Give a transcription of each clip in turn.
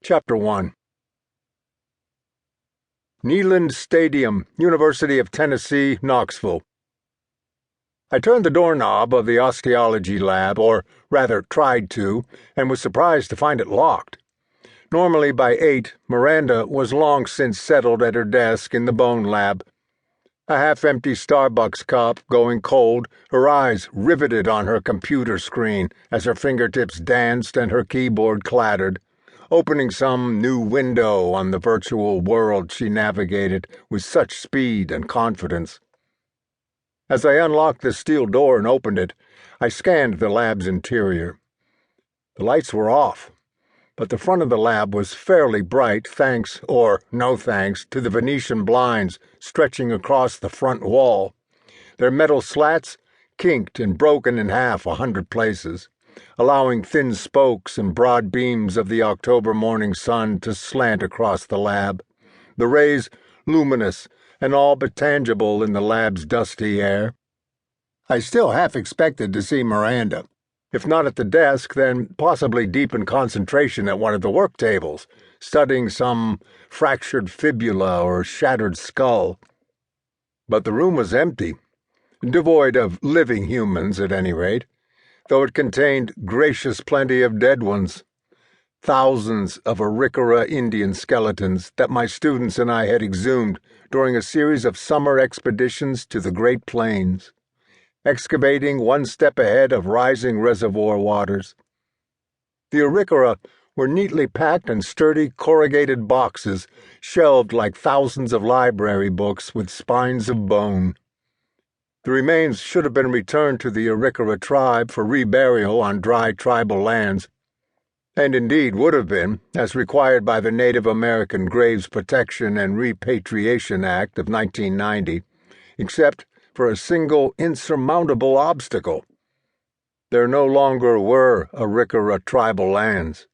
Chapter 1. Neyland Stadium, University of Tennessee, Knoxville. I turned the doorknob of the osteology lab, or rather tried to, and was surprised to find it locked. Normally by 8, Miranda was long since settled at her desk in the bone lab, a half-empty Starbucks cup going cold, her eyes riveted on her computer screen as her fingertips danced and her keyboard clattered, opening some new window on the virtual world she navigated with such speed and confidence. As I unlocked the steel door and opened it, I scanned the lab's interior. The lights were off, but the front of the lab was fairly bright thanks, or no thanks, to the Venetian blinds stretching across the front wall, their metal slats kinked and broken in half 100 places, allowing thin spokes and broad beams of the October morning sun to slant across the lab, the rays luminous and all but tangible in the lab's dusty air. I still half expected to see Miranda, if not at the desk, then possibly deep in concentration at one of the work tables, studying some fractured fibula or shattered skull. But the room was empty, devoid of living humans at any rate, though it contained gracious plenty of dead ones. Thousands of Arikara Indian skeletons that my students and I had exhumed during a series of summer expeditions to the Great Plains, excavating one step ahead of rising reservoir waters. The Arikara were neatly packed in sturdy corrugated boxes, shelved like thousands of library books with spines of bone. The remains should have been returned to the Arikara tribe for reburial on dry tribal lands, and indeed would have been, as required by the Native American Graves Protection and Repatriation Act of 1990, except for a single insurmountable obstacle. There no longer were Arikara tribal lands.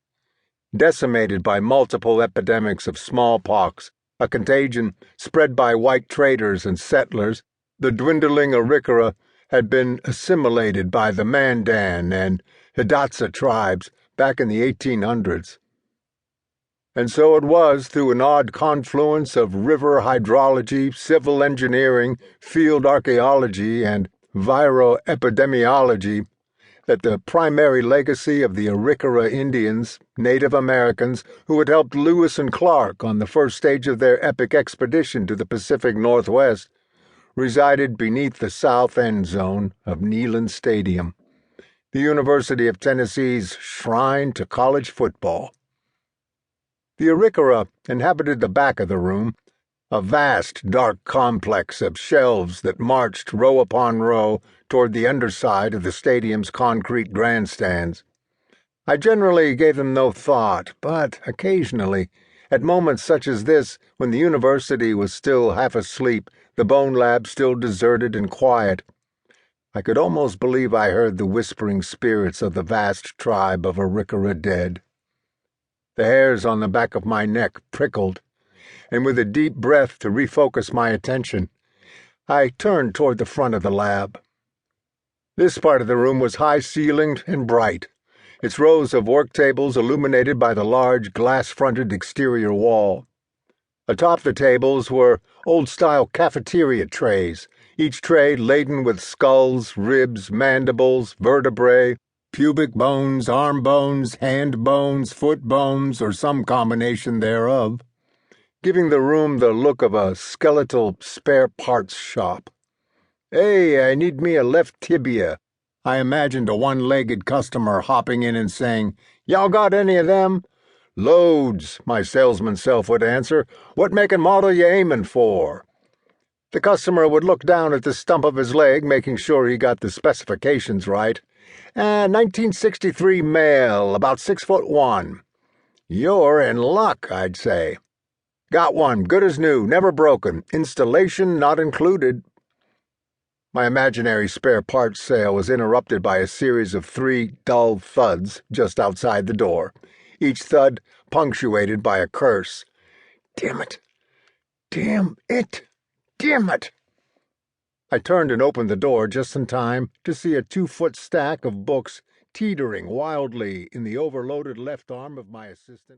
Decimated by multiple epidemics of smallpox, a contagion spread by white traders and settlers, the dwindling Arikara had been assimilated by the Mandan and Hidatsa tribes back in the 1800s. And so it was through an odd confluence of river hydrology, civil engineering, field archaeology, and viroepidemiology that the primary legacy of the Arikara Indians, Native Americans who had helped Lewis and Clark on the first stage of their epic expedition to the Pacific Northwest, resided beneath the south end zone of Neyland Stadium, the University of Tennessee's shrine to college football. The Arikara inhabited the back of the room, a vast, dark complex of shelves that marched row upon row toward the underside of the stadium's concrete grandstands. I generally gave them no thought, but occasionally, at moments such as this, when the university was still half asleep, the bone lab still deserted and quiet, I could almost believe I heard the whispering spirits of the vast tribe of Arikara dead. The hairs on the back of my neck prickled, and with a deep breath to refocus my attention, I turned toward the front of the lab. This part of the room was high-ceilinged and bright, its rows of work tables illuminated by the large glass-fronted exterior wall. Atop the tables were old-style cafeteria trays, each tray laden with skulls, ribs, mandibles, vertebrae, pubic bones, arm bones, hand bones, foot bones, or some combination thereof, giving the room the look of a skeletal spare parts shop. "Hey, I need me a left tibia," I imagined a one-legged customer hopping in and saying, "Y'all got any of them?" "Loads," my salesman self would answer. "What make and model you aiming for?" The customer would look down at the stump of his leg, making sure he got the specifications right. 1963 male, about 6'1". "You're in luck," I'd say. "Got one, good as new, never broken, installation not included." My imaginary spare parts sale was interrupted by a series of 3 dull thuds just outside the door, each thud punctuated by a curse. "Damn it! Damn it! Damn it!" I turned and opened the door just in time to see a 2-foot stack of books teetering wildly in the overloaded left arm of my assistant.